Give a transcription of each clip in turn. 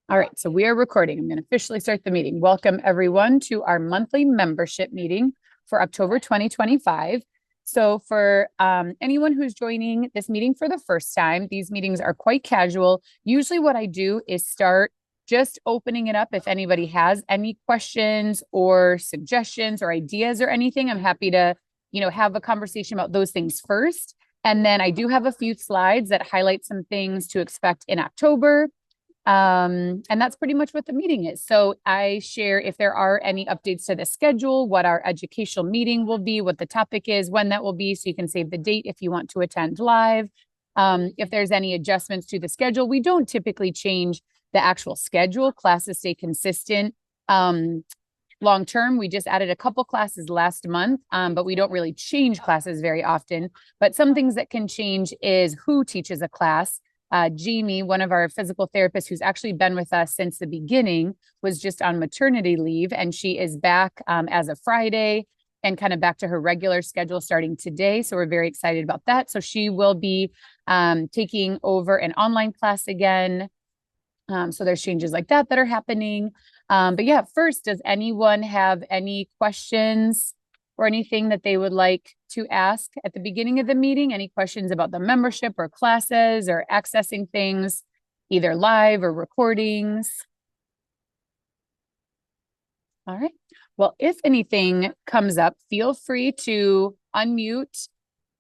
All right, so we are recording. I'm going to officially start the meeting. Welcome everyone to our monthly membership meeting for October 2025. So for anyone who's joining this meeting for the first time, these meetings are quite casual. Usually what I do is start just opening it up. If anybody has any questions or suggestions or ideas or anything, I'm happy to, have a conversation about those things first. And then I do have a few slides that highlight some things to expect in October. And that's pretty much what the meeting is. So I share if there are any updates to the schedule, what our educational meeting will be, what the topic is, when that will be, so you can save the date if you want to attend live. If there's any adjustments to the schedule, we don't typically change the actual schedule. Classes stay consistent. Long term, we just added a couple classes last month, but we don't really change classes very often. But some things that can change is who teaches a class. Jamie, one of our physical therapists who's actually been with us since the beginning, was just on maternity leave, and she is back as of Friday and kind of back to her regular schedule starting today. So we're very excited about that. So she will be taking over an online class again. So there's changes like that are happening. But yeah, first, does anyone have any questions or anything that they would like to ask at the beginning of the meeting? Any questions about the membership or classes or accessing things, either live or recordings? All right. Well, if anything comes up, feel free to unmute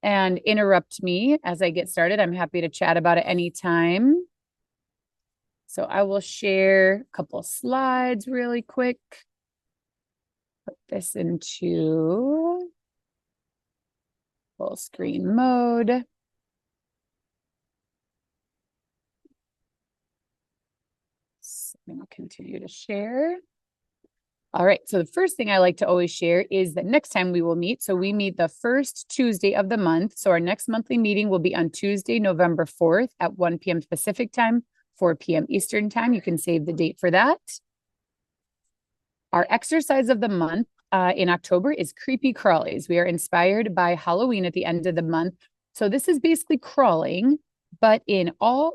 and interrupt me as I get started. I'm happy to chat about it anytime. So I will share a couple slides really quick. Put this into full screen mode. So I'm going to continue to share. All right. So the first thing I like to always share is the next time we will meet. So we meet the first Tuesday of the month. So our next monthly meeting will be on Tuesday, November 4th at 1 p.m. Pacific time, 4 p.m. Eastern time. You can save the date for that. Our exercise of the month in October is creepy crawlies. We are inspired by Halloween at the end of the month. So this is basically crawling, but in all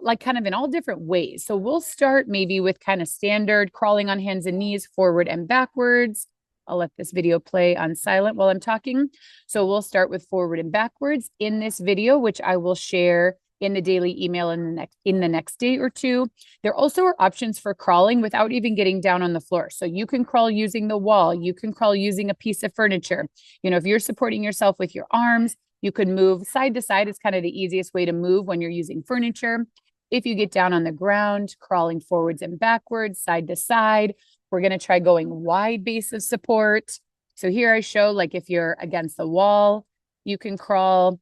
different ways. So we'll start maybe with kind of standard crawling on hands and knees, forward and backwards. I'll let this video play on silent while I'm talking. So we'll start with forward and backwards in this video, which I will share in the daily email in the next day or two. There also are options for crawling without even getting down on the floor. So you can crawl using the wall. You can crawl using a piece of furniture. If you're supporting yourself with your arms, you can move side to side. Is kind of the easiest way to move when you're using furniture. If you get down on the ground, crawling forwards and backwards, side to side, we're going to try going wide base of support. So here I show, like, if you're against the wall, you can crawl.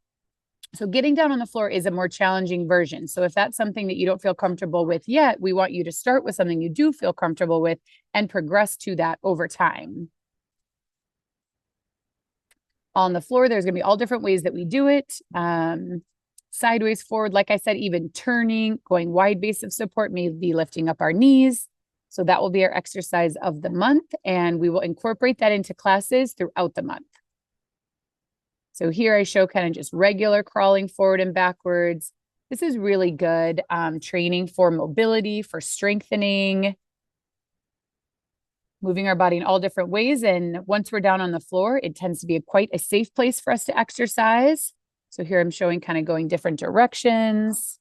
So getting down on the floor is a more challenging version. So if that's something that you don't feel comfortable with yet, we want you to start with something you do feel comfortable with and progress to that over time. On the floor, there's going to be all different ways that we do it. Sideways, forward, like I said, even turning, going wide base of support, maybe lifting up our knees. So that will be our exercise of the month, and we will incorporate that into classes throughout the month. So here I show kind of just regular crawling forward and backwards. This is really good training for mobility, for strengthening, moving our body in all different ways. And once we're down on the floor, it tends to be quite a safe place for us to exercise. So here I'm showing kind of going different directions.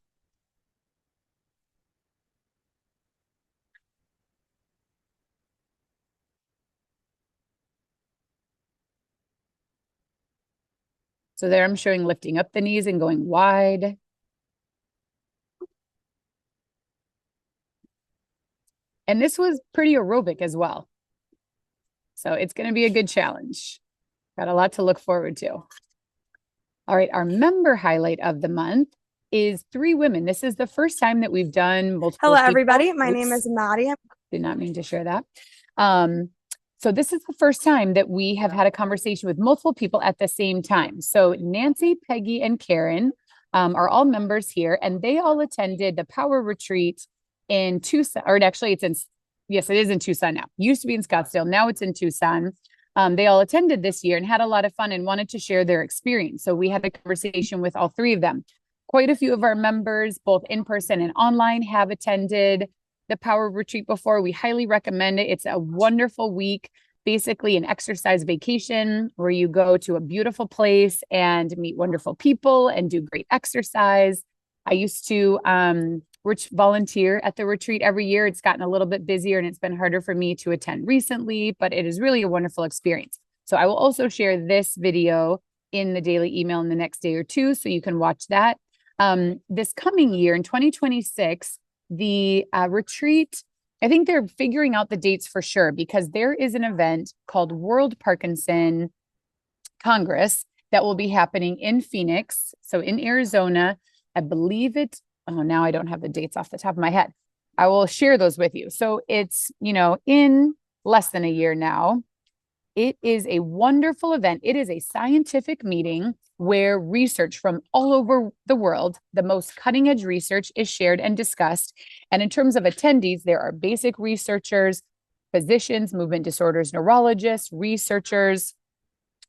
So there I'm showing lifting up the knees and going wide. And this was pretty aerobic as well. So it's going to be a good challenge. Got a lot to look forward to. All right, our member highlight of the month is 3 women. This is the first time that we've done multiple. Hello, everybody. My name is Maddie. Did not mean to share that. So this is the first time that we have had a conversation with multiple people at the same time. So Nancy, Peggy, and Karen are all members here, and they all attended the Power Retreat in Tucson, or actually it is in Tucson now. Used to be in Scottsdale. Now it's in Tucson. They all attended this year and had a lot of fun and wanted to share their experience. So we had a conversation with all 3 of them. Quite a few of our members, both in person and online, have attended the Power Retreat before, we highly recommend it. It's a wonderful week, basically an exercise vacation where you go to a beautiful place and meet wonderful people and do great exercise. I used to volunteer at the retreat every year. It's gotten a little bit busier and it's been harder for me to attend recently, but it is really a wonderful experience. So I will also share this video in the daily email in the next day or two, so you can watch that. This coming year in 2026, the retreat, I think they're figuring out the dates for sure, because there is an event called World Parkinson Congress that will be happening in Phoenix, so in Arizona. I believe now I don't have the dates off the top of my head. I will share those with you. So it's, in less than a year now. It is a wonderful event. It is a scientific meeting where research from all over the world, the most cutting edge research, is shared and discussed. And in terms of attendees, there are basic researchers, physicians, movement disorders, neurologists, researchers,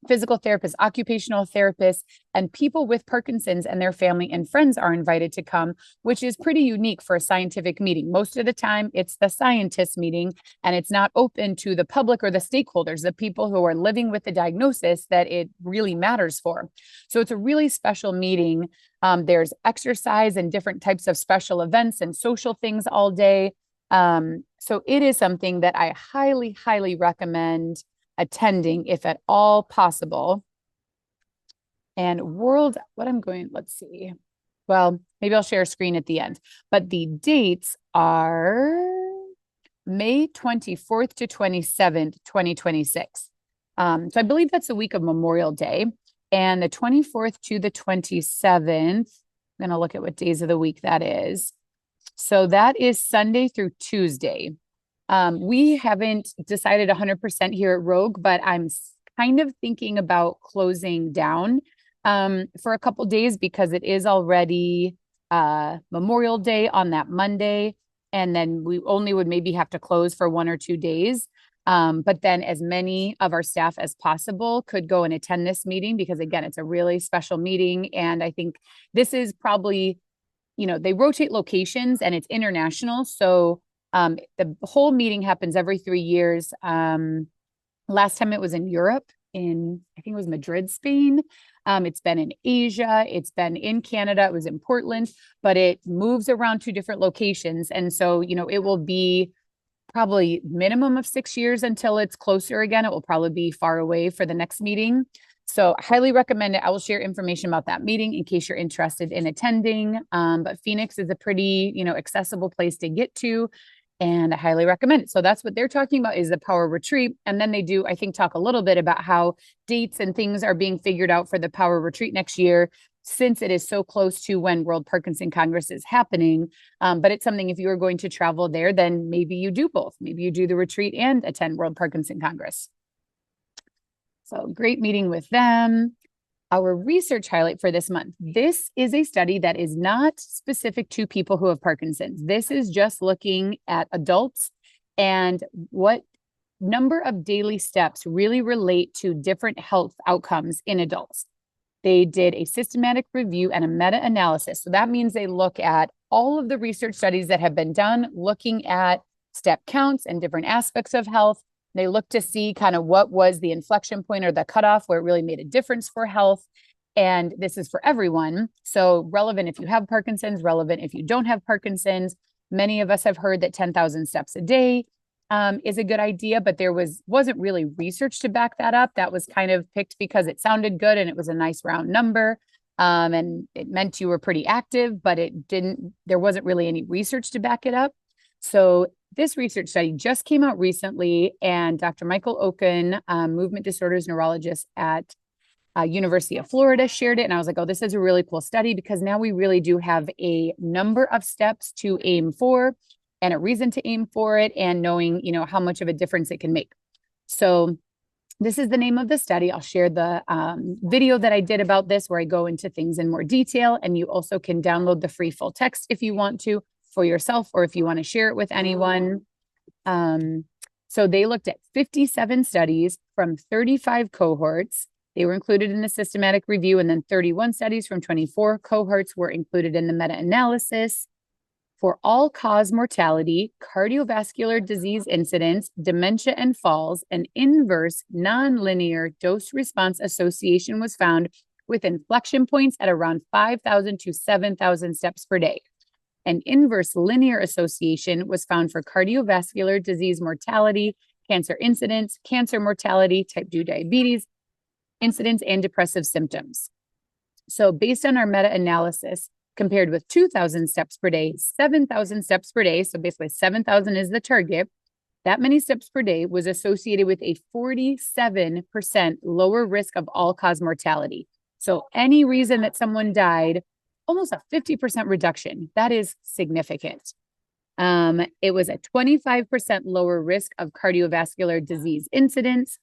physical therapists, occupational therapists, and people with Parkinson's and their family and friends are invited to come, which is pretty unique for a scientific meeting. Most of the time, it's the scientists meeting, and it's not open to the public or the stakeholders, the people who are living with the diagnosis that it really matters for. So it's a really special meeting. There's exercise and different types of special events and social things all day. So it is something that I highly, highly recommend attending if at all possible. And let's see. Well, maybe I'll share a screen at the end, but the dates are May 24th to 27th, 2026. So I believe that's the week of Memorial Day, and the 24th to the 27th. I'm going to look at what days of the week that is. So that is Sunday through Tuesday. We haven't decided 100% here at Rogue, but I'm kind of thinking about closing down for a couple days, because it is already Memorial Day on that Monday. And then we only would maybe have to close for 1 or 2 days. But then as many of our staff as possible could go and attend this meeting, because again, it's a really special meeting. And I think this is probably, they rotate locations and it's international. So the whole meeting happens every 3 years. Last time it was in Europe, I think it was Madrid, Spain. It's been in Asia. It's been in Canada. It was in Portland, but it moves around to different locations. And so, it will be probably minimum of 6 years until it's closer again. It will probably be far away for the next meeting. So I highly recommend it. I will share information about that meeting in case you're interested in attending. But Phoenix is a pretty, accessible place to get to, and I highly recommend it. So that's what they're talking about, is the Power Retreat. And then they do, I think, talk a little bit about how dates and things are being figured out for the Power Retreat next year, since it is so close to when World Parkinson Congress is happening. But it's something, if you are going to travel there, then maybe you do both. Maybe you do the retreat and attend World Parkinson Congress. So great meeting with them. Our research highlight for this month. This is a study that is not specific to people who have Parkinson's. This is just looking at adults and what number of daily steps really relate to different health outcomes in adults. They did a systematic review and a meta-analysis. So that means they look at all of the research studies that have been done, looking at step counts and different aspects of health. They look to see kind of what was the inflection point or the cutoff where it really made a difference for health. And this is for everyone. So relevant if you have Parkinson's, relevant if you don't have Parkinson's. Many of us have heard that 10,000 steps a day is a good idea, but there wasn't really research to back that up. That was kind of picked because it sounded good and it was a nice round number. And it meant you were pretty active, but there wasn't really any research to back it up. So this research study just came out recently, and Dr. Michael Oken, movement disorders neurologist at University of Florida, shared it. And I was like, oh, this is a really cool study, because now we really do have a number of steps to aim for and a reason to aim for it, and knowing, how much of a difference it can make. So this is the name of the study. I'll share the video that I did about this, where I go into things in more detail, and you also can download the free full text if you want to, for yourself, or if you want to share it with anyone. So they looked at 57 studies from 35 cohorts. They were included in the systematic review, and then 31 studies from 24 cohorts were included in the meta-analysis. for all-cause mortality, cardiovascular disease incidence, dementia and falls, an inverse nonlinear dose-response association was found with inflection points at around 5,000 to 7,000 steps per day. An inverse linear association was found for cardiovascular disease mortality, cancer incidence, cancer mortality, type 2 diabetes incidence, and depressive symptoms. So based on our meta-analysis, compared with 2,000 steps per day, 7,000 steps per day, so basically 7,000 is the target, that many steps per day was associated with a 47% lower risk of all-cause mortality. So any reason that someone died, almost a 50% reduction. That is significant. It was a 25% lower risk of cardiovascular disease incidence,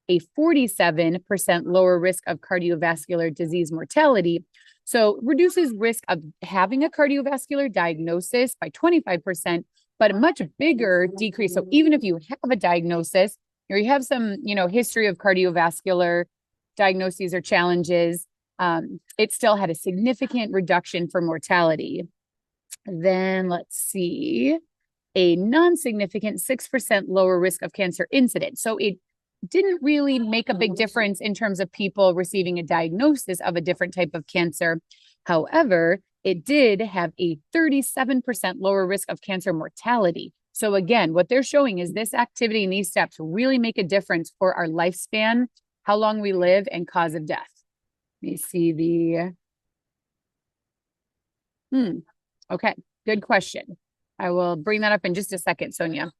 a 47% lower risk of cardiovascular disease mortality. So reduces risk of having a cardiovascular diagnosis by 25%, but a much bigger decrease. So even if you have a diagnosis or you have some, history of cardiovascular diagnoses or challenges, it still had a significant reduction for mortality. Then let's see, a non-significant 6% lower risk of cancer incidence. So it didn't really make a big difference in terms of people receiving a diagnosis of a different type of cancer. However, it did have a 37% lower risk of cancer mortality. So again, what they're showing is this activity and these steps really make a difference for our lifespan, how long we live, and cause of death. Let me see okay, good question. I will bring that up in just a second, Sonia.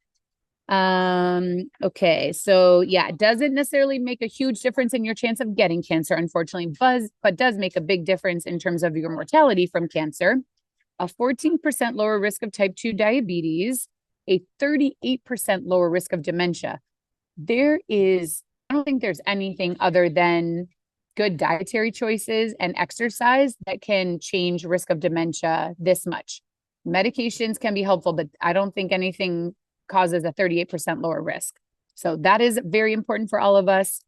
Okay, so yeah, it doesn't necessarily make a huge difference in your chance of getting cancer, unfortunately, but does make a big difference in terms of your mortality from cancer. A 14% lower risk of type 2 diabetes, a 38% lower risk of dementia. I don't think there's anything other than good dietary choices and exercise that can change risk of dementia this much. Medications can be helpful, but I don't think anything causes a 38% lower risk. So that is very important for all of us.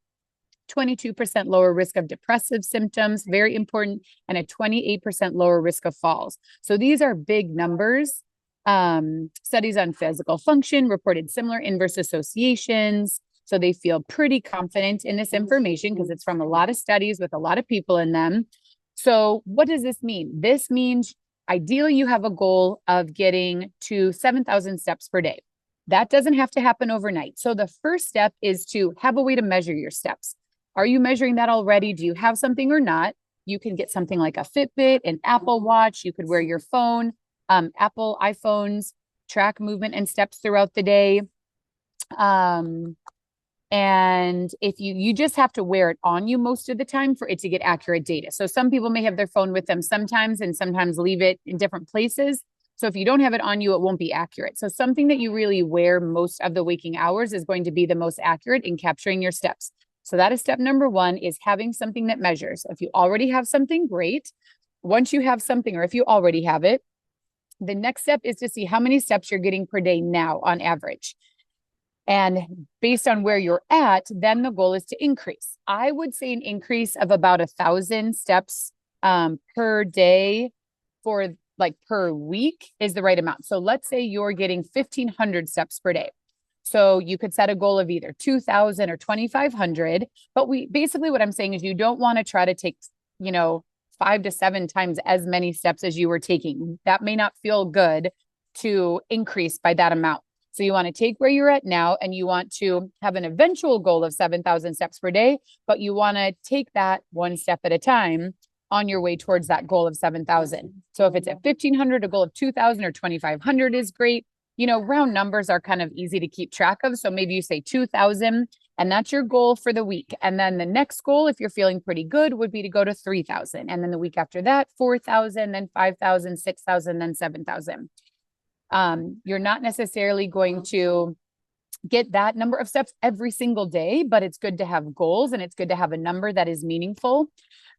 22% lower risk of depressive symptoms, very important, and a 28% lower risk of falls. So these are big numbers. Studies on physical function reported similar inverse associations. So they feel pretty confident in this information because it's from a lot of studies with a lot of people in them. So what does this mean? This means ideally you have a goal of getting to 7,000 steps per day. That doesn't have to happen overnight. So the first step is to have a way to measure your steps. Are you measuring that already? Do you have something or not? You can get something like a Fitbit, an Apple Watch. You could wear your phone. Apple iPhones track movement and steps throughout the day. And if you just have to wear it on you most of the time for it to get accurate data. So some people may have their phone with them sometimes and sometimes leave it in different places. So if you don't have it on you, it won't be accurate. So something that you really wear most of the waking hours is going to be the most accurate in capturing your steps. So that is step number one, is having something that measures. If you already have something, great. Once you have something, or if you already have it, the next step is to see how many steps you're getting per day now on average. And based on where you're at, then the goal is to increase. I would say an increase of about 1,000 steps per day per week is the right amount. So let's say you're getting 1,500 steps per day. So you could set a goal of either 2,000 or 2,500. But basically what I'm saying is you don't want to try to take, 5 to 7 times as many steps as you were taking. That may not feel good to increase by that amount. So you want to take where you're at now and you want to have an eventual goal of 7,000 steps per day, but you want to take that one step at a time on your way towards that goal of 7,000. So if it's at 1,500, a goal of 2,000 or 2,500 is great. Round numbers are kind of easy to keep track of. So maybe you say 2,000 and that's your goal for the week. And then the next goal, if you're feeling pretty good, would be to go to 3,000. And then the week after that, 4,000, then 5,000, 6,000, then 7,000. You're not necessarily going to get that number of steps every single day, but it's good to have goals and it's good to have a number that is meaningful.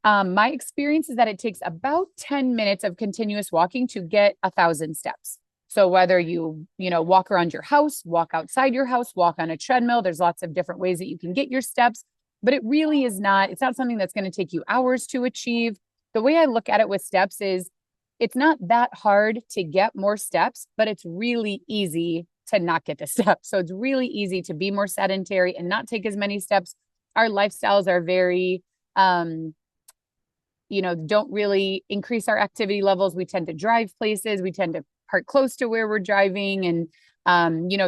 My experience is that it takes about 10 minutes of continuous walking to get 1,000 steps. So whether you walk around your house, walk outside your house, walk on a treadmill, there's lots of different ways that you can get your steps, but it's not something that's going to take you hours to achieve. The way I look at it with steps is it's not that hard to get more steps, but it's really easy to not get the steps. So it's really easy to be more sedentary and not take as many steps. Our lifestyles are very, don't really increase our activity levels. We tend to drive places. We tend to park close to where we're driving and,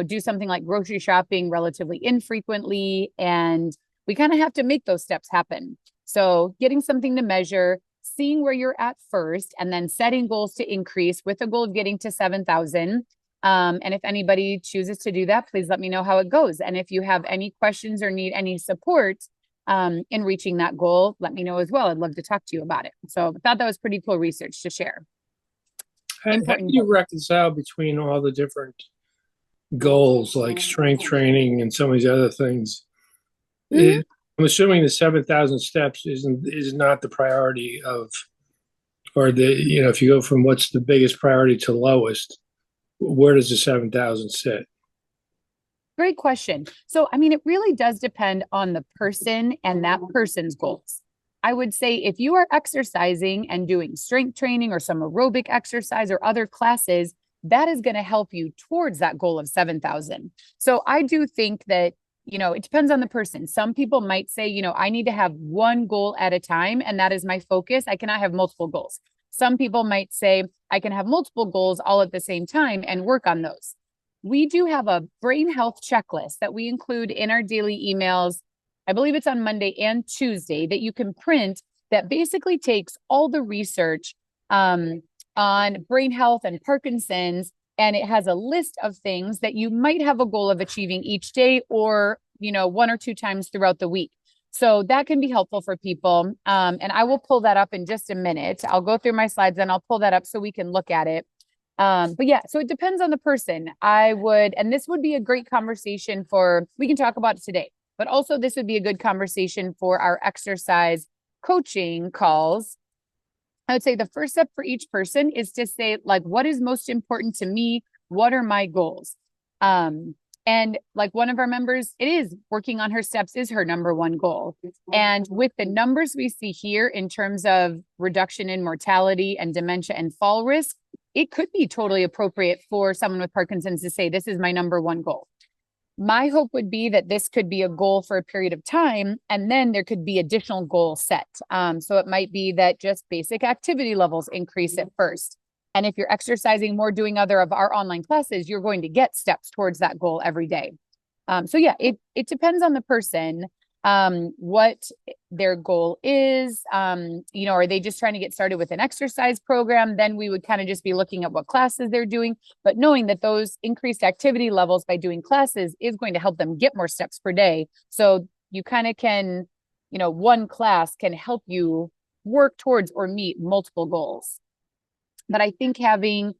do something like grocery shopping relatively infrequently. And we kind of have to make those steps happen. So getting something to measure, seeing where you're at first, and then setting goals to increase with a goal of getting to 7,000. And if anybody chooses to do that, please let me know how it goes. And if you have any questions or need any support in reaching that goal, let me know as well. I'd love to talk to you about it. So I thought that was pretty cool research to share. How do you reconcile between all the different goals like strength training and some of these other things? Mhm. I'm assuming the 7,000 steps is not the priority of, or if you go from what's the biggest priority to lowest, where does the 7,000 sit? Great question. So, I mean, it really does depend on the person and that person's goals. I would say if you are exercising and doing strength training or some aerobic exercise or other classes, that is going to help you towards that goal of 7,000. So I do think that, it depends on the person. Some people might say, I need to have one goal at a time, and that is my focus. I cannot have multiple goals. Some people might say, I can have multiple goals all at the same time and work on those. We do have a brain health checklist that we include in our daily emails. I believe it's on Monday and Tuesday that you can print that basically takes all the research on brain health and Parkinson's. And it has a list of things that you might have a goal of achieving each day or, one or two times throughout the week. So that can be helpful for people. And I will pull that up in just a minute. I'll go through my slides and I'll pull that up so we can look at it. But yeah, so it depends on the person. And this would be a great conversation we can talk about it today, but also this would be a good conversation for our exercise coaching calls. I would say the first step for each person is to say, like, what is most important to me? What are my goals? And like one of our members, it is working on her steps is her number one goal. And with the numbers we see here in terms of reduction in mortality and dementia and fall risk, it could be totally appropriate for someone with Parkinson's to say, this is my number one goal. My hope would be that this could be a goal for a period of time, and then there could be additional goals set. So it might be that just basic activity levels increase at first. And if you're exercising more, doing other of our online classes, you're going to get steps towards that goal every day. So yeah, it depends on the person, what their goal is. Are they just trying to get started with an exercise program? Then we would kind of just be looking at what classes they're doing, but knowing that those increased activity levels by doing classes is going to help them get more steps per day. So you kind of can, one class can help you work towards or meet multiple goals. But I think having,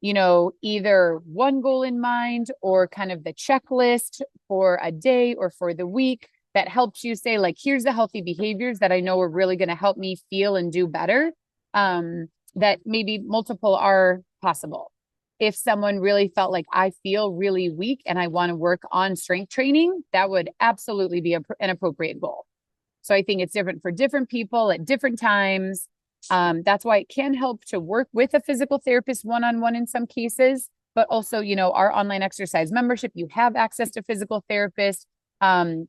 either one goal in mind or kind of the checklist for a day or for the week that helps you say, like, here's the healthy behaviors that I know are really going to help me feel and do better, that maybe multiple are possible. If someone really felt like I feel really weak and I want to work on strength training, that would absolutely be an appropriate goal. So I think it's different for different people at different times. That's why it can help to work with a physical therapist one-on-one in some cases, but also, our online exercise membership, you have access to physical therapists.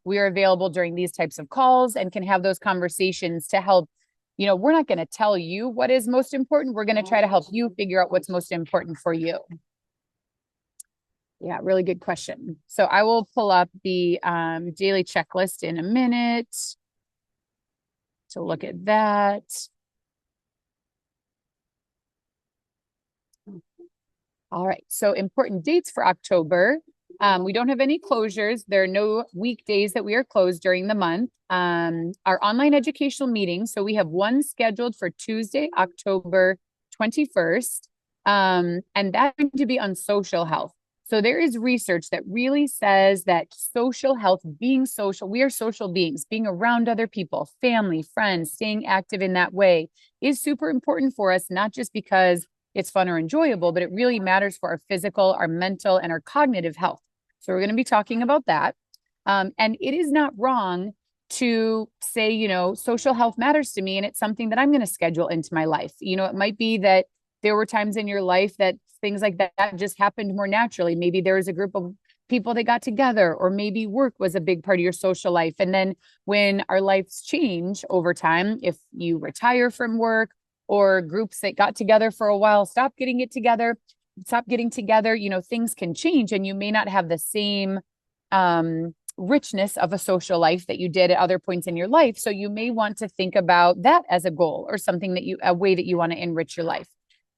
We are available during these types of calls and can have those conversations to help. We're not going to tell you what is most important. We're going to try to help you figure out what's most important for you. Yeah, really good question. So I will pull up the daily checklist in a minute to look at that. All right. So important dates for October. We don't have any closures. There are no weekdays that we are closed during the month. Our online educational meeting. So we have one scheduled for Tuesday, October 21st. And that's going to be on social health. So there is research that really says that social health, being social, we are social beings, being around other people, family, friends, staying active in that way is super important for us, not just because it's fun or enjoyable, but it really matters for our physical, our mental, and our cognitive health. So we're going to be talking about that. And it is not wrong to say, social health matters to me, and it's something that I'm going to schedule into my life. It might be that there were times in your life that things like that just happened more naturally. Maybe there was a group of people that got together, or maybe work was a big part of your social life. And then when our lives change over time, if you retire from work, or groups that got together for a while stop getting together, things can change, and you may not have the same richness of a social life that you did at other points in your life. So you may want to think about that as a goal, or something a way that you want to enrich your life.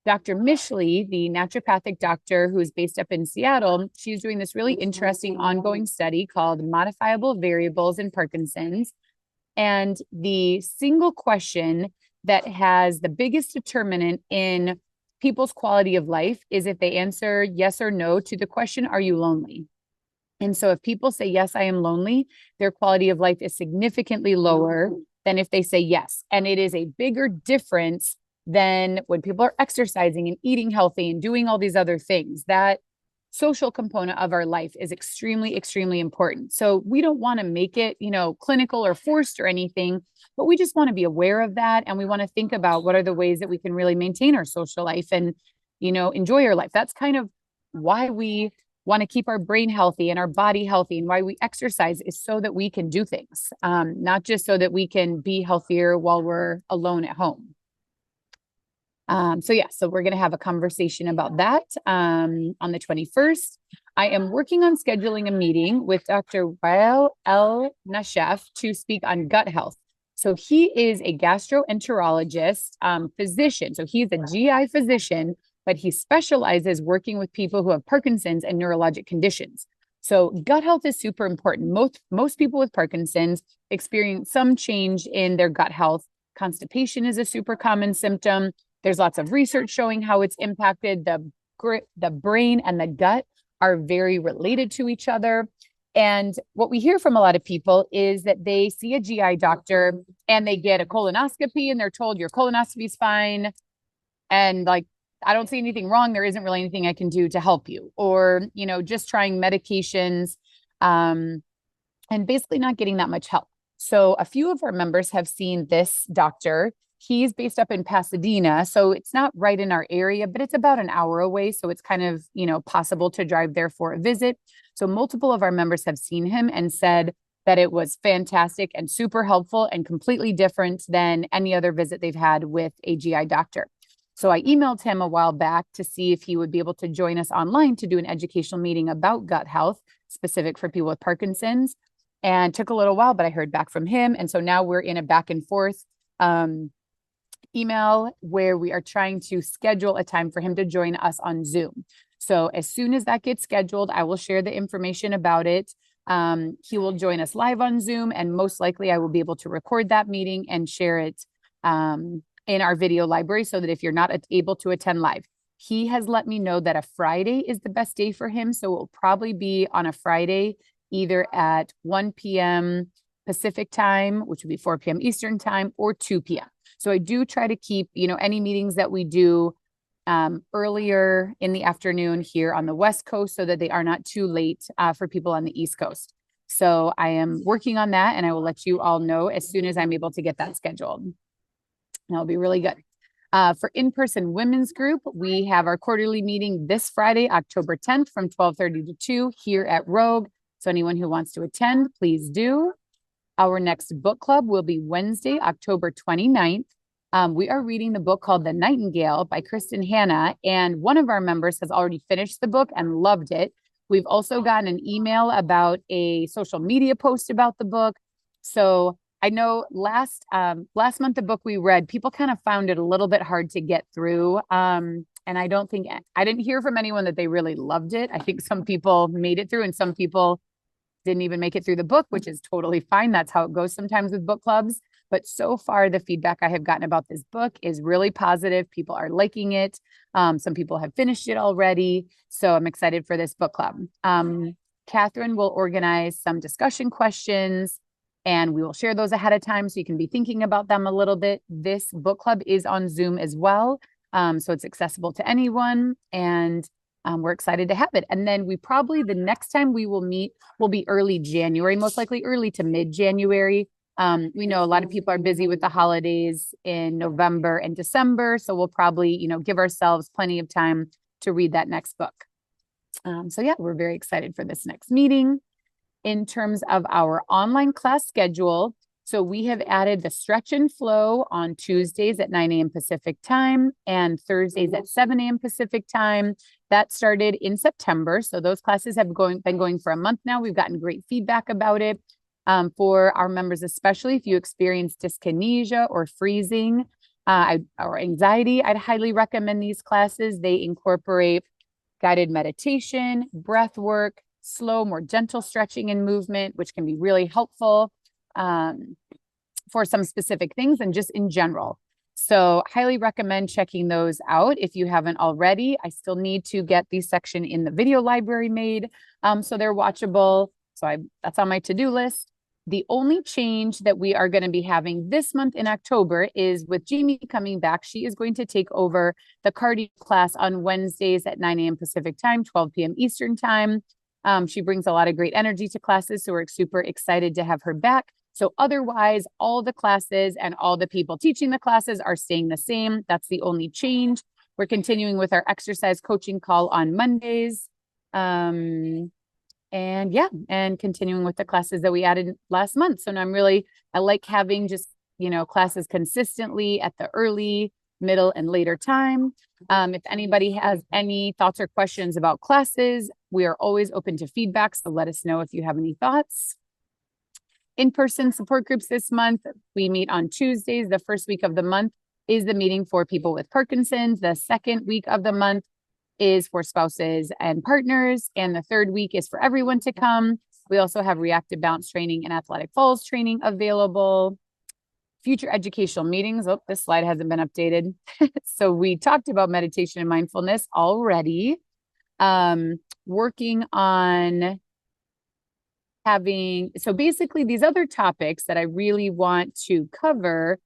Dr. Mishley, the naturopathic doctor who is based up in Seattle, she's doing this really interesting ongoing study called Modifiable Variables in Parkinson's. And the single question that has the biggest determinant in people's quality of life is if they answer yes or no to the question, are you lonely? And so if people say, yes, I am lonely, their quality of life is significantly lower than if they say yes. And it is a bigger difference than when people are exercising and eating healthy and doing all these other things. That social component of our life is extremely, extremely important. So we don't want to make it, clinical or forced or anything, but we just want to be aware of that. And we want to think about what are the ways that we can really maintain our social life and, enjoy our life. That's kind of why we want to keep our brain healthy and our body healthy, and why we exercise is so that we can do things, not just so that we can be healthier while we're alone at home. So we're going to have a conversation about that on the 21st. I am working on scheduling a meeting with Dr. Wael El Nashef to speak on gut health. So he is a gastroenterologist physician. So he's a GI physician, but he specializes working with people who have Parkinson's and neurologic conditions. So gut health is super important. Most people with Parkinson's experience some change in their gut health. Constipation is a super common symptom. There's lots of research showing how it's impacted. The brain and the gut are very related to each other. And what we hear from a lot of people is that they see a GI doctor and they get a colonoscopy and they're told your colonoscopy is fine. And I don't see anything wrong. There isn't really anything I can do to help you. Or, just trying medications and basically not getting that much help. So a few of our members have seen this doctor. He's based up in Pasadena, so it's not right in our area, but it's about an hour away. So it's kind of, possible to drive there for a visit. So multiple of our members have seen him and said that it was fantastic and super helpful and completely different than any other visit they've had with a GI doctor. So I emailed him a while back to see if he would be able to join us online to do an educational meeting about gut health specific for people with Parkinson's, and took a little while, but I heard back from him. And so now we're in a back and forth email where we are trying to schedule a time for him to join us on Zoom. So as soon as that gets scheduled, I will share the information about it. He will join us live on Zoom, and most likely I will be able to record that meeting and share it in our video library so that if you're not able to attend live. He has let me know that a Friday is the best day for him. So it will probably be on a Friday, either at 1 p.m. Pacific time, which would be 4 p.m. Eastern time, or 2 p.m. So I do try to keep, any meetings that we do earlier in the afternoon here on the West Coast so that they are not too late for people on the East Coast. So I am working on that, and I will let you all know as soon as I'm able to get that scheduled. That'll be really good. For in-person women's group, we have our quarterly meeting this Friday, October 10th from 12:30 to 2 here at Rogue. So anyone who wants to attend, please do. Our next book club will be Wednesday, October 29th. We are reading the book called The Nightingale by Kristen Hanna, and one of our members has already finished the book and loved it. We've also gotten an email about a social media post about the book. So I know last month, the book we read, people kind of found it a little bit hard to get through. And I didn't hear from anyone that they really loved it. I think some people made it through and some people didn't even make it through the book, which is totally fine. That's how it goes sometimes with book clubs. But so far, the feedback I have gotten about this book is really positive. People are liking it. Some people have finished it already. So I'm excited for this book club. Catherine will organize some discussion questions, and we will share those ahead of time so you can be thinking about them a little bit. This book club is on Zoom as well. So it's accessible to anyone, and we're excited to have it. And then the next time we will meet will be early January, most likely early to mid-January. We know a lot of people are busy with the holidays in November and December, so we'll probably, give ourselves plenty of time to read that next book. So yeah, we're very excited for this next meeting. In terms of our online class schedule, so we have added the stretch and flow on Tuesdays at 9 a.m. Pacific time and Thursdays at 7 a.m. Pacific time. That started in September. So those classes have been going for a month now. We've gotten great feedback about it. For our members, especially if you experience dyskinesia or freezing or anxiety, I'd highly recommend these classes. They incorporate guided meditation, breath work, slow, more gentle stretching and movement, which can be really helpful for some specific things and just in general. So highly recommend checking those out if you haven't already. I still need to get the section in the video library made so they're watchable. So that's on my to-do list. The only change that we are going to be having this month in October is with Jamie coming back. She is going to take over the cardio class on Wednesdays at 9 a.m. Pacific time, 12 p.m. Eastern time. She brings a lot of great energy to classes, so we're super excited to have her back. So otherwise, all the classes and all the people teaching the classes are staying the same. That's the only change. We're continuing with our exercise coaching call on Mondays. And continuing with the classes that we added last month. So now I like having just, classes consistently at the early, middle, and later time. If anybody has any thoughts or questions about classes, we are always open to feedback. So let us know if you have any thoughts. In-person support groups this month, we meet on Tuesdays. The first week of the month is the meeting for people with Parkinson's. The second week of the month is for spouses and partners. And the third week is for everyone to come. We also have reactive balance training and athletic falls training available. Future educational meetings. Oh, this slide hasn't been updated. So we talked about meditation and mindfulness already. Working on so basically these other topics that I really want to cover,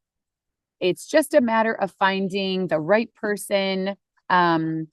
it's just a matter of finding the right person to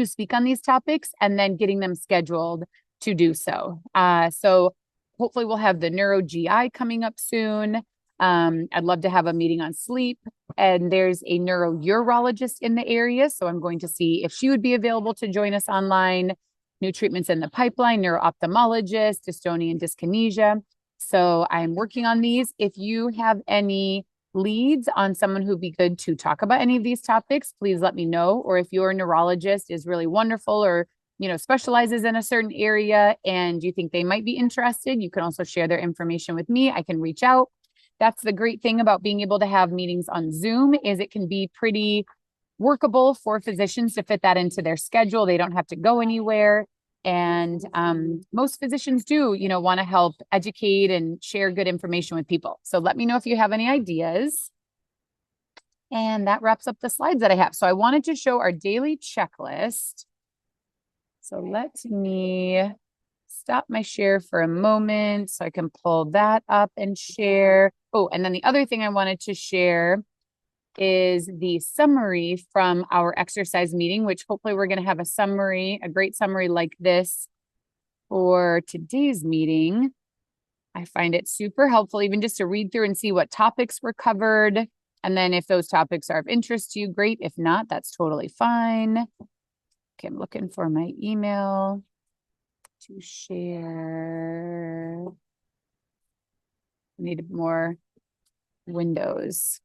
speak on these topics and then getting them scheduled to do so. So hopefully we'll have the neuro GI coming up soon. I'd love to have a meeting on sleep, and there's a neurourologist in the area. So I'm going to see if she would be available to join us online. New treatments in the pipeline, neuro-ophthalmologist, dystonia and dyskinesia. So I'm working on these. If you have any leads on someone who'd be good to talk about any of these topics, please let me know. Or if your neurologist is really wonderful or, specializes in a certain area and you think they might be interested, you can also share their information with me. I can reach out. That's the great thing about being able to have meetings on Zoom is it can be pretty workable for physicians to fit that into their schedule. They don't have to go anywhere. And most physicians do, want to help educate and share good information with people. So let me know if you have any ideas. And that wraps up the slides that I have. So I wanted to show our daily checklist. So let me stop my share for a moment so I can pull that up and share. Oh, and then the other thing I wanted to share is the summary from our exercise meeting, which hopefully we're going to have a great summary like this for today's meeting. I find it super helpful even just to read through and see what topics were covered. And then if those topics are of interest to you, great. If not, that's totally fine. Okay, I'm looking for my email to share. I need more windows.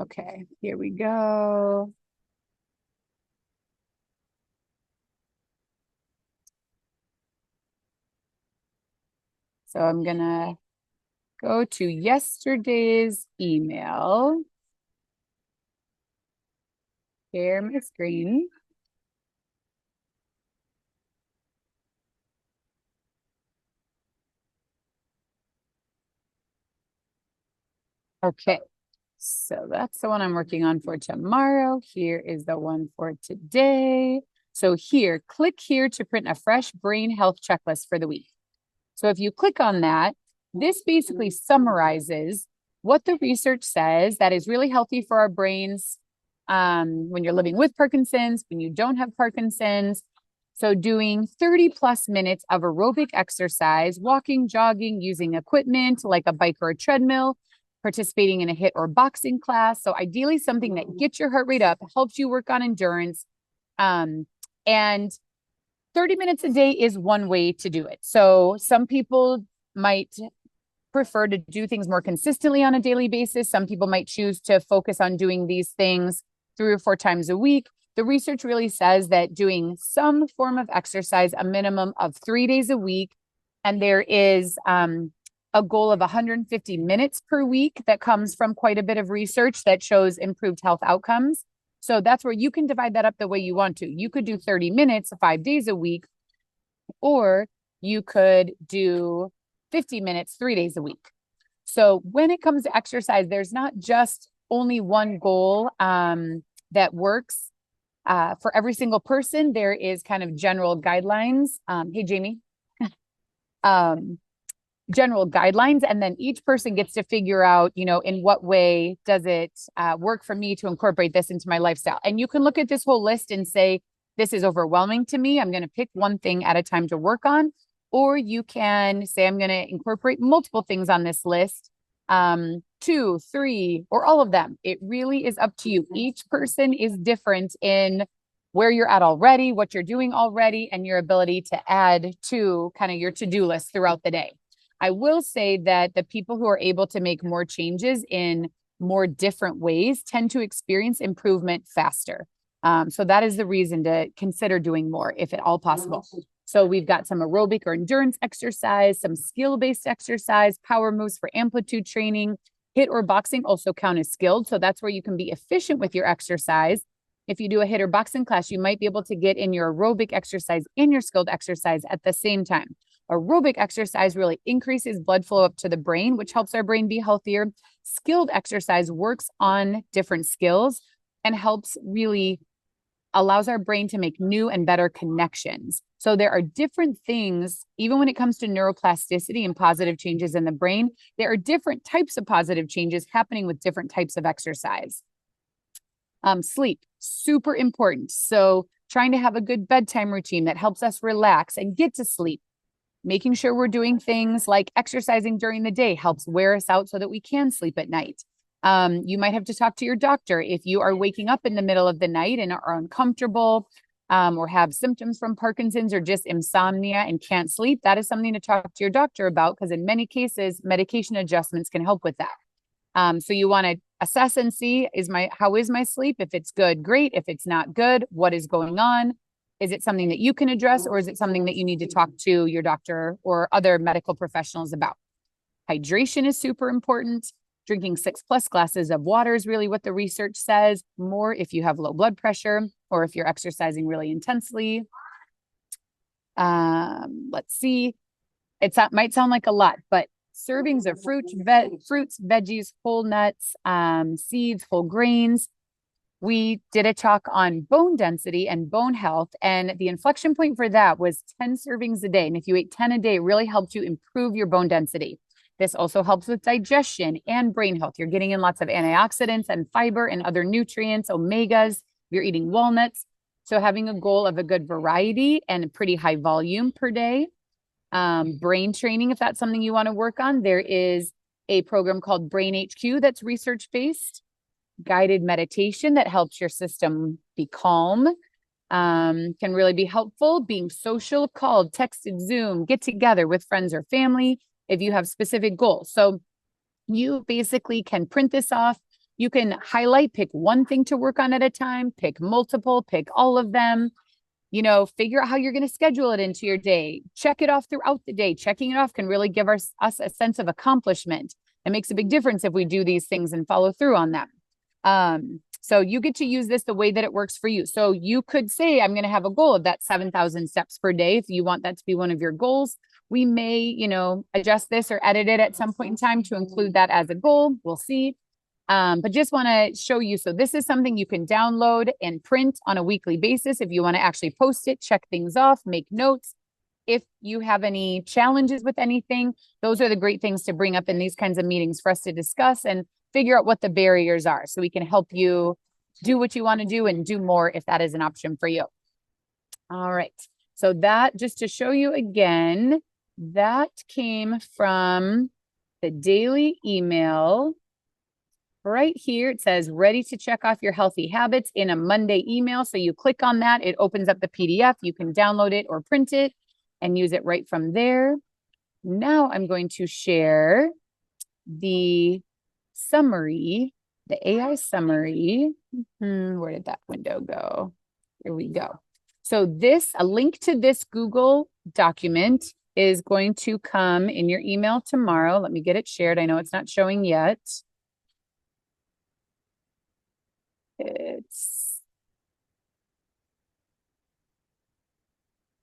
Okay, here we go. So I'm gonna go to yesterday's email. Share my screen. Okay. So that's the one I'm working on for tomorrow. Here is the one for today. So here, click here to print a fresh brain health checklist for the week. So if you click on that, this basically summarizes what the research says that is really healthy for our brains when you're living with Parkinson's, when you don't have Parkinson's. So doing 30 plus minutes of aerobic exercise, walking, jogging, using equipment like a bike or a treadmill, participating in a HIIT or boxing class. So ideally something that gets your heart rate up, helps you work on endurance. And 30 minutes a day is one way to do it. So some people might prefer to do things more consistently on a daily basis. Some people might choose to focus on doing these things 3 or 4 times a week. The research really says that doing some form of exercise, a minimum of 3 days a week, and there is a goal of 150 minutes per week that comes from quite a bit of research that shows improved health outcomes. So that's where you can divide that up the way you want to. You could do 30 minutes 5 days a week, or you could do 50 minutes 3 days a week. So when it comes to exercise, there's not just only one goal that works for every single person. There is kind of general guidelines. Hey, Jamie. General guidelines, and then each person gets to figure out, in what way does it work for me to incorporate this into my lifestyle. And you can look at this whole list and say, this is overwhelming to me. I'm going to pick one thing at a time to work on. Or you can say, I'm going to incorporate multiple things on this list, 2, 3, or all of them. It really is up to you. Each person is different in where you're at already, what you're doing already, and your ability to add to kind of your to-do list throughout the day. I will say that the people who are able to make more changes in more different ways tend to experience improvement faster. So that is the reason to consider doing more, if at all possible. So we've got some aerobic or endurance exercise, some skill-based exercise, power moves for amplitude training. HIIT or boxing also count as skilled. So that's where you can be efficient with your exercise. If you do a HIIT or boxing class, you might be able to get in your aerobic exercise and your skilled exercise at the same time. Aerobic exercise really increases blood flow up to the brain, which helps our brain be healthier. Skilled exercise works on different skills and really allows our brain to make new and better connections. So there are different things, even when it comes to neuroplasticity and positive changes in the brain, there are different types of positive changes happening with different types of exercise. Sleep, super important. So trying to have a good bedtime routine that helps us relax and get to sleep. Making sure we're doing things like exercising during the day helps wear us out so that we can sleep at night. You might have to talk to your doctor if you are waking up in the middle of the night and are uncomfortable, or have symptoms from Parkinson's or just insomnia and can't sleep. That is something to talk to your doctor about, because in many cases, medication adjustments can help with that. So you want to assess and see, how is my sleep? If it's good, great. If it's not good, what is going on? Is it something that you can address, or is it something that you need to talk to your doctor or other medical professionals about? Hydration is super important. Drinking 6+ glasses of water is really what the research says. More if you have low blood pressure or if you're exercising really intensely. Let's see. Might sound like a lot, but servings of fruits, veggies, whole nuts, seeds, whole grains. We did a talk on bone density and bone health, and the inflection point for that was 10 servings a day. And if you ate 10 a day, it really helped you improve your bone density. This also helps with digestion and brain health. You're getting in lots of antioxidants and fiber and other nutrients, omegas. You're eating walnuts. So having a goal of a good variety and a pretty high volume per day. Brain training, if that's something you want to work on, there is a program called Brain HQ that's research-based. Guided meditation that helps your system be calm, can really be helpful. Being social, called, texted, Zoom, get together with friends or family if you have specific goals. So you basically can print this off. You can highlight, pick one thing to work on at a time, pick multiple, pick all of them, figure out how you're going to schedule it into your day. Check it off throughout the day. Checking it off can really give us a sense of accomplishment. It makes a big difference if we do these things and follow through on them. So you get to use this the way that it works for you. So you could say, I'm going to have a goal of that 7,000 steps per day. If you want that to be one of your goals, we may, adjust this or edit it at some point in time to include that as a goal. We'll see. But just want to show you. So this is something you can download and print on a weekly basis. If you want to actually post it, check things off, make notes. If you have any challenges with anything, those are the great things to bring up in these kinds of meetings for us to discuss and figure out what the barriers are so we can help you do what you want to do and do more if that is an option for you. All right. So that, just to show you again, that came from the daily email. Right here, it says ready to check off your healthy habits in a Monday email. So you click on that, it opens up the PDF. You can download it or print it and use it right from there. Now I'm going to share the summary, the AI summary. Where did that window go? Here we go. So a link to this Google document is going to come in your email tomorrow. Let me get it shared. I know it's not showing yet. It's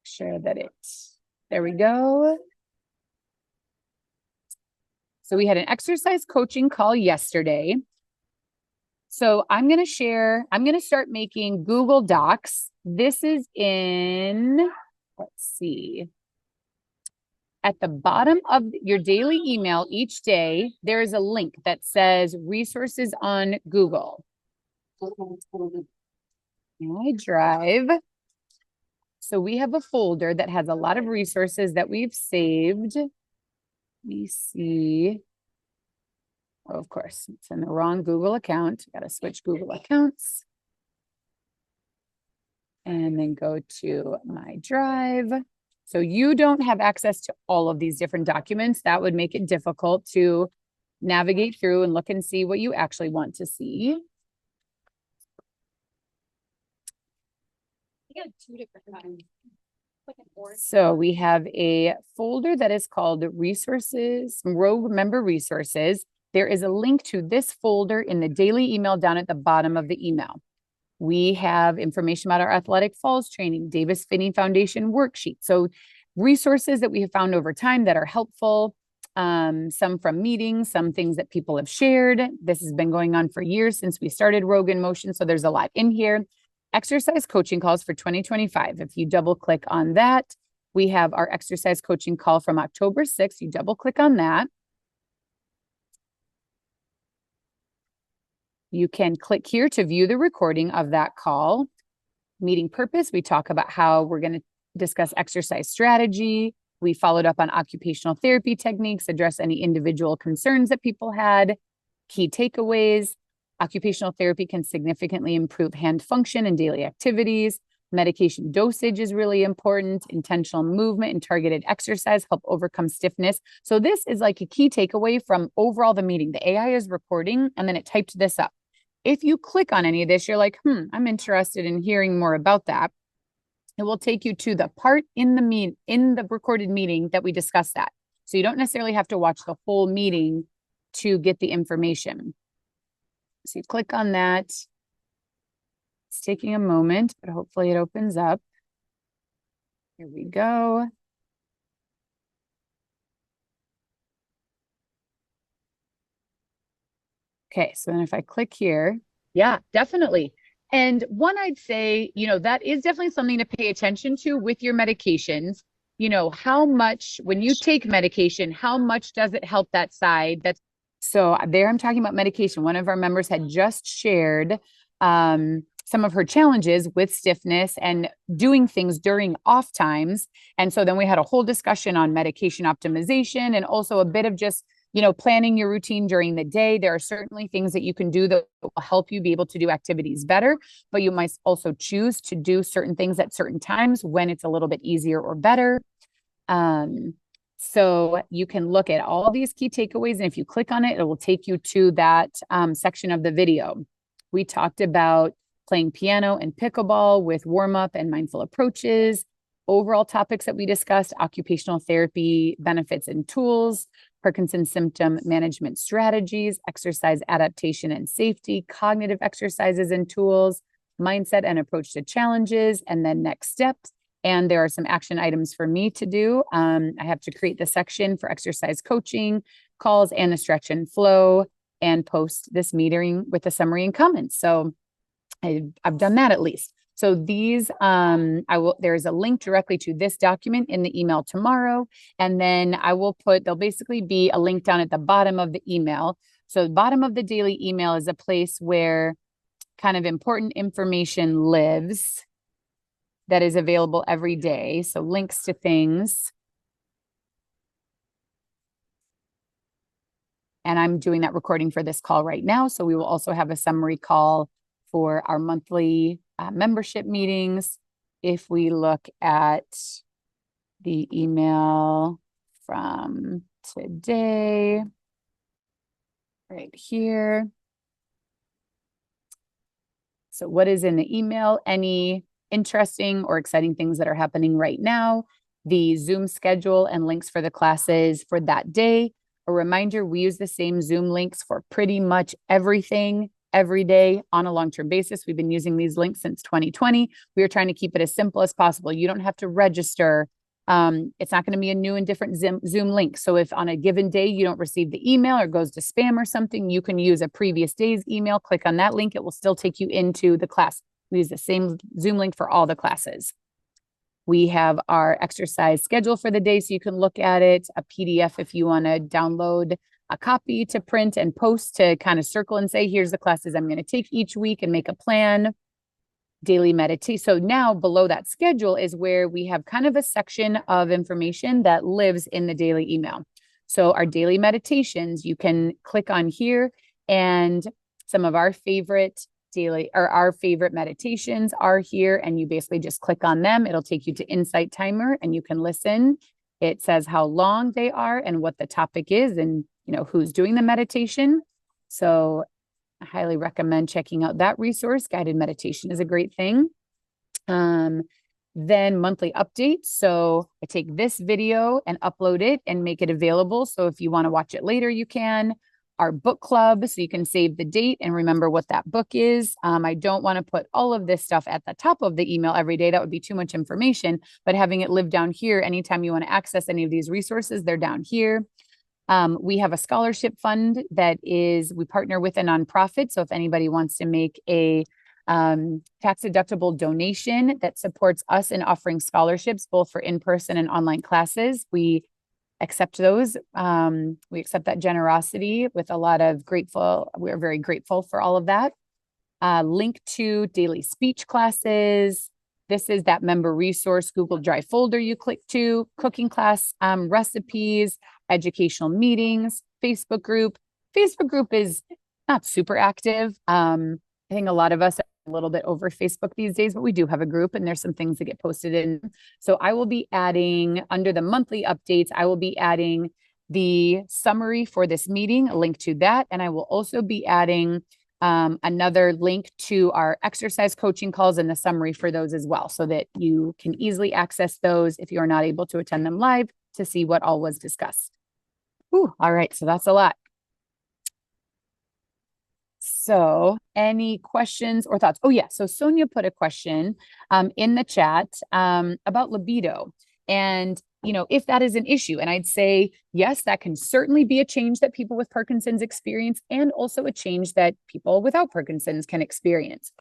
share that there we go. So we had an exercise coaching call yesterday. So I'm going to start making Google Docs. This is in, let's see. At the bottom of your daily email each day, there is a link that says resources on Google. My Drive. So we have a folder that has a lot of resources that we've saved. Let me see. Oh, of course, it's in the wrong Google account. Got to switch Google accounts. And then go to My Drive. So you don't have access to all of these different documents. That would make it difficult to navigate through and look and see what you actually want to see. So we have a folder that is called Resources, Rogue Member Resources. There is a link to this folder in the daily email down at the bottom of the email. We have information about our Athletic Falls training, Davis Finney Foundation worksheet. So resources that we have found over time that are helpful, some from meetings, some things that people have shared. This has been going on for years since we started Rogue in Motion. So there's a lot in here. Exercise coaching calls for 2025. If you double click on that, we have our exercise coaching call from October 6th. You double click on that. You can click here to view the recording of that call. Meeting purpose, we talk about how we're going to discuss exercise strategy. We followed up on occupational therapy techniques, address any individual concerns that people had. Key takeaways, occupational therapy can significantly improve hand function and daily activities. Medication dosage is really important. Intentional movement and targeted exercise help overcome stiffness. So this is like a key takeaway from overall the meeting. The AI is recording and then it typed this up. If you click on any of this, you're like, I'm interested in hearing more about that. It will take you to the part in the recorded meeting that we discussed that. So you don't necessarily have to watch the whole meeting to get the information. So you click on that. It's taking a moment, but hopefully it opens up. Here we go. Okay, so then if I click here, yeah, definitely. And one, I'd say, that is definitely something to pay attention to with your medications. How much, when you take medication, how much does it help that side? So there I'm talking about medication. One of our members had just shared some of her challenges with stiffness and doing things during off times. And so then we had a whole discussion on medication optimization and also a bit of just planning your routine during the day. There are certainly things that you can do that will help you be able to do activities better, but you might also choose to do certain things at certain times when it's a little bit easier or better. So you can look at all these key takeaways, and if you click on it, it will take you to that section of the video. We talked about playing piano and pickleball with warm-up and mindful approaches. Overall topics that we discussed: occupational therapy benefits and tools, Parkinson's symptom management strategies, exercise adaptation and safety, cognitive exercises and tools, mindset and approach to challenges, and then next steps. And there are some action items for me to do. I have to create the section for exercise coaching calls and the stretch and flow and post this meeting with a summary and comments. So I've done that at least. So these, there's a link directly to this document in the email tomorrow. And then there'll basically be a link down at the bottom of the email. So the bottom of the daily email is a place where kind of important information lives. that is available every day. So links to things. And I'm doing that recording for this call right now. So we will also have a summary call for our monthly membership meetings. If we look at the email from today, right here. So what is in the email? Any interesting or exciting things that are happening right now, the Zoom schedule and links for the classes for that day. A reminder, we use the same Zoom links for pretty much everything every day on a long-term basis. We've been using these links since 2020. We are trying to keep it as simple as possible. You don't have to register. It's not going to be a new and different Zoom link. So if on a given day you don't receive the email or goes to spam or something, you can use a previous day's email, click on that link. It will still take you into the class. We use the same Zoom link for all the classes. We have our exercise schedule for the day, so you can look at it, a PDF if you want to download a copy to print and post to kind of circle and say, here's the classes I'm going to take each week and make a plan. Daily meditation. So now below that schedule is where we have kind of a section of information that lives in the daily email. So our daily meditations, you can click on here, and some of our favorite meditations are here, and you basically just click on them. It'll take you to Insight Timer and you can listen. It says how long they are and what the topic is and who's doing the meditation. So I highly recommend checking out that resource. Guided meditation is a great thing. Then monthly updates. So I take this video and upload it and make it available. So if you want to watch it later, you can. Our book club, so you can save the date and remember what that book is. I don't want to put all of this stuff at the top of the email every day. That would be too much information, but having it live down here, anytime you want to access any of these resources, they're down here. We have a scholarship fund we partner with a nonprofit. So if anybody wants to make a tax-deductible donation that supports us in offering scholarships, both for in-person and online classes, we accept those. We accept that generosity with a lot of grateful. We're very grateful for all of that. Link to daily speech classes. This is that member resource Google Drive folder you click to, cooking class, recipes, educational meetings, Facebook group. Facebook group is not super active. I think a lot of us are a little bit over Facebook these days, but we do have a group and there's some things that get posted in. So I will be adding, under the monthly updates, I will be adding the summary for this meeting, a link to that. And I will also be adding another link to our exercise coaching calls and the summary for those as well, so that you can easily access those if you're not able to attend them live to see what all was discussed. All right, so that's a lot. So any questions or thoughts? Oh yeah, so Sonia put a question in the chat about libido. And if that is an issue, and I'd say, yes, that can certainly be a change that people with Parkinson's experience, and also a change that people without Parkinson's can experience.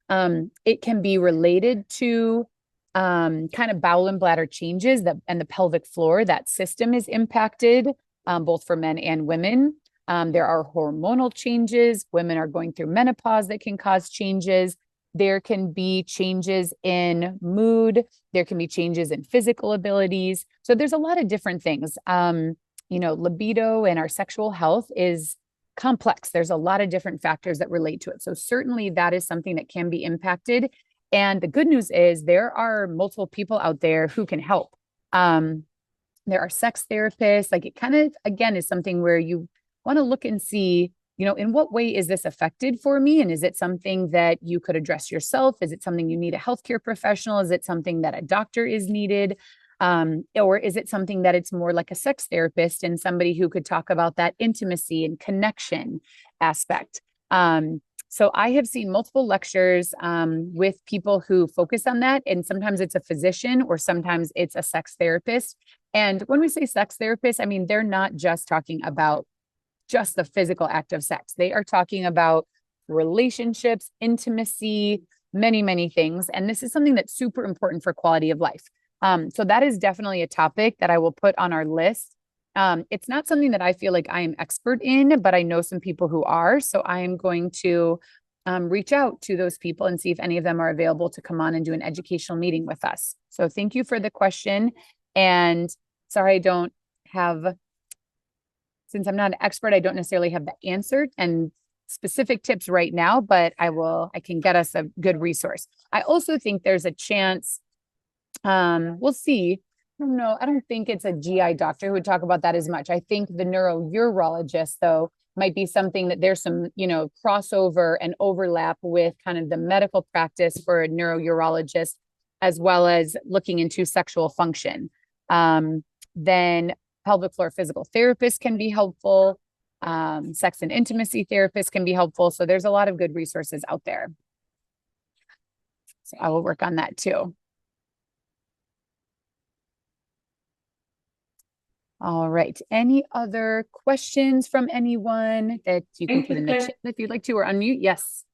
It can be related to kind of bowel and bladder changes and the pelvic floor. That system is impacted both for men and women. There are hormonal changes. Women are going through menopause that can cause changes. There can be changes in mood. There can be changes in physical abilities. So there's a lot of different things. Libido and our sexual health is complex. There's a lot of different factors that relate to it. So certainly that is something that can be impacted. And the good news is there are multiple people out there who can help. There are sex therapists. Like, it kind of, again, is something where you want to look and see, in what way is this affected for me? And is it something that you could address yourself? Is it something you need a healthcare professional? Is it something that a doctor is needed? Or is it something that it's more like a sex therapist and somebody who could talk about that intimacy and connection aspect? So I have seen multiple lectures with people who focus on that. And sometimes it's a physician or sometimes it's a sex therapist. And when we say sex therapist, I mean, they're not just talking about just the physical act of sex. They are talking about relationships, intimacy, many, many things. And this is something that's super important for quality of life. So that is definitely a topic that I will put on our list. It's not something that I feel like I am expert in, but I know some people who are. So I am going to reach out to those people and see if any of them are available to come on and do an educational meeting with us. So thank you for the question. And sorry, I don't have, since I'm not an expert, I don't necessarily have the answer and specific tips right now, but I can get us a good resource. I also think there's a chance, we'll see. I don't know. I don't think it's a GI doctor who would talk about that as much. I think the neurourologist, though, might be something that there's some, crossover and overlap with kind of the medical practice for a neurourologist, as well as looking into sexual function. Then pelvic floor physical therapists can be helpful. Sex and intimacy therapists can be helpful. So there's a lot of good resources out there. So I will work on that too. All right. Any other questions from anyone that you can put in the chat if you'd like to, or unmute? Yes.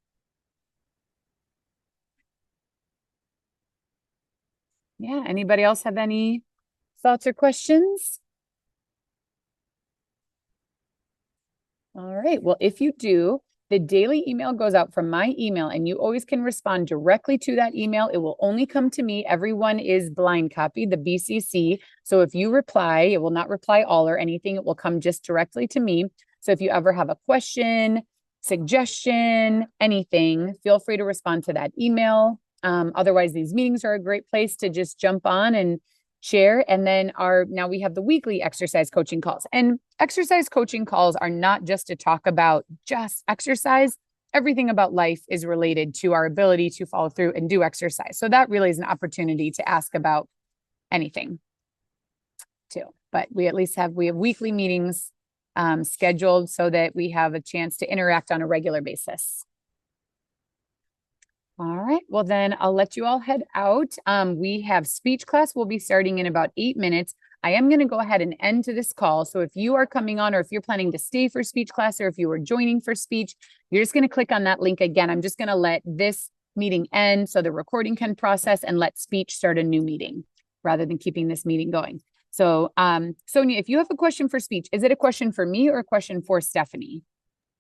Yeah. Anybody else have any thoughts or questions? All right. Well, if you do, the daily email goes out from my email, and you always can respond directly to that email. It will only come to me. Everyone is blind copied, the BCC. So if you reply, it will not reply all or anything. It will come just directly to me. So if you ever have a question, suggestion, anything, feel free to respond to that email. Otherwise, these meetings are a great place to just jump on and share. And then now we have the weekly exercise coaching calls, and exercise coaching calls are not just to talk about just exercise. Everything about life is related to our ability to follow through and do exercise. So that really is an opportunity to ask about anything too. But we have weekly meetings scheduled so that we have a chance to interact on a regular basis. All right. Well, then I'll let you all head out. We have speech class. We'll be starting in about 8 minutes. I am going to go ahead and end to this call. So if you are coming on, or if you're planning to stay for speech class, or if you are joining for speech, you're just going to click on that link again. I'm just going to let this meeting end so the recording can process, and let speech start a new meeting rather than keeping this meeting going. So, Sonia, if you have a question for speech, is it a question for me or a question for Stephanie?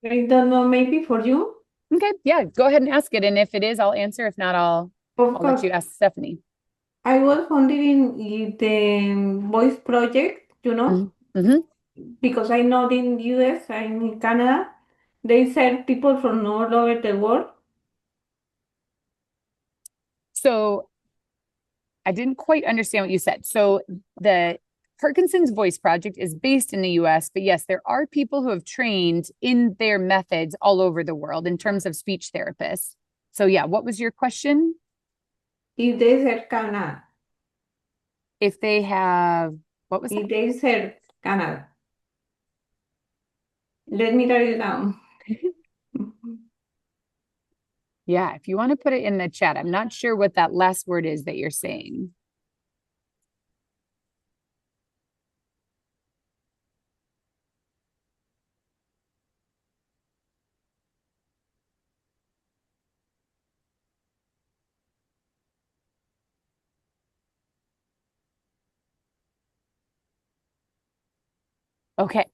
I don't know, maybe for you? Okay, yeah, go ahead and ask it. And if it is, I'll answer. If not, I'll let you ask Stephanie. I was wondering if the voice project, because I know in the US and in Canada, they serve people from all over the world. So I didn't quite understand what you said. So the Parkinson's Voice Project is based in the US, but yes, there are people who have trained in their methods all over the world in terms of speech therapists. So yeah, what was your question? If they serve Canada. If they have, what was If that? they serve Canada. Let me write it down. Yeah, if you want to put it in the chat. I'm not sure what that last word is that you're saying. Okay.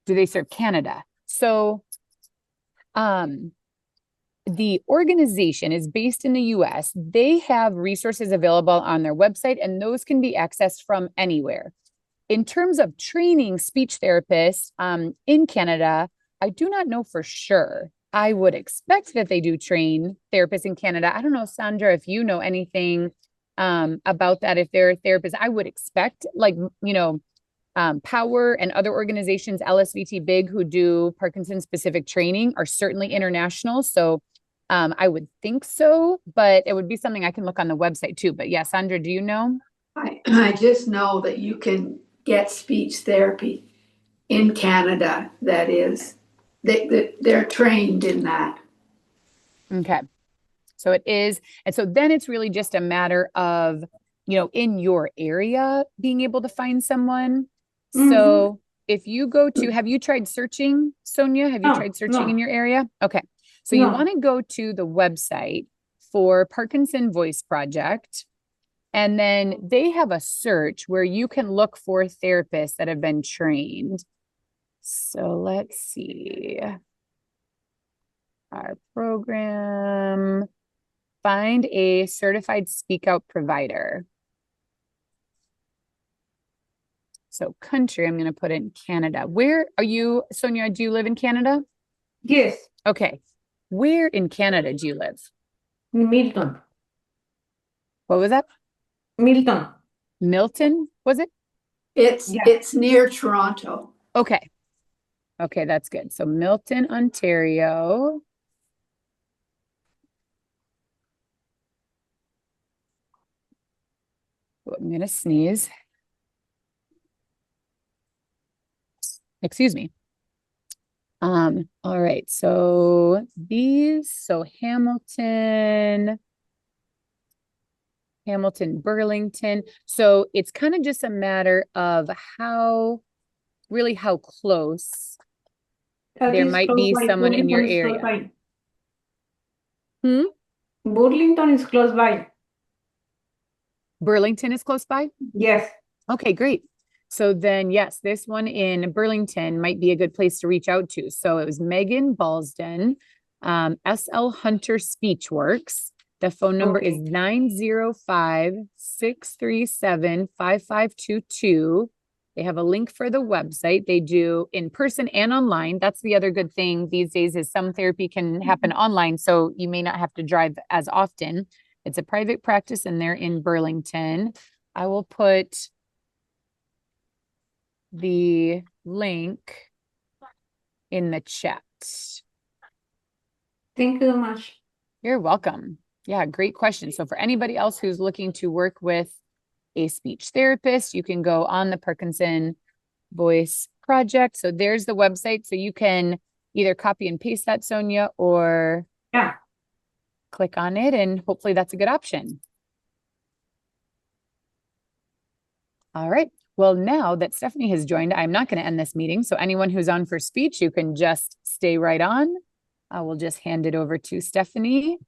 Do they serve Canada? So, the organization is based in the US. They have resources available on their website, and those can be accessed from anywhere. In terms of training speech therapists in Canada, I do not know for sure. I would expect that they do train therapists in Canada. I don't know, Sandra, if you know anything about that, if they're therapists. I would expect, Power and other organizations, LSVT Big, who do Parkinson's specific training, are certainly international. So I would think so, but it would be something I can look on the website too. But yeah, Sandra, do you know? I just know that you can get speech therapy in Canada. That is, they're trained in that. Okay. So it is. And so then it's really just a matter of, in your area, being able to find someone. So if you go to, have you tried searching, Sonia? Have you tried searching in your area? Okay. So you want to go to the website for Parkinson Voice Project, and then they have a search where you can look for therapists that have been trained. So let's see. our program. Find a certified speak out provider. So country, I'm going to put in Canada. Where are you, Sonia? Do you live in Canada? Yes, Okay. Where in Canada do you live? Milton. What was that? Milton. Milton, was it? Yeah. It's near Toronto. Okay. Okay, that's good. So Milton, Ontario. Oh, I'm going to sneeze. Excuse me. All right. So Hamilton, Burlington. So it's kind of just a matter of how close That there is might close be by. someone in your Burlington is close area. by. Burlington is close by. Burlington is close by? Yes. Okay, great. So then, yes, this one in Burlington might be a good place to reach out to. So it was Megan Balsden, SL Hunter Speechworks. The phone number is Okay. 905-637-5522. They have a link for the website. They do in person and online. That's the other good thing these days is some therapy can happen online, so you may not have to drive as often. It's a private practice and they're in Burlington. I will put the link in the chat. Thank you so much. You're welcome. Yeah, great question. So for anybody else who's looking to work with a speech therapist, you can go on the Parkinson Voice Project. So there's the website. So you can either copy and paste that, Sonia, or Yeah. click on it, and hopefully that's a good option. All right. Well, now that Stephanie has joined, I'm not going to end this meeting. So anyone who's on for speech, you can just stay right on. I will just hand it over to Stephanie.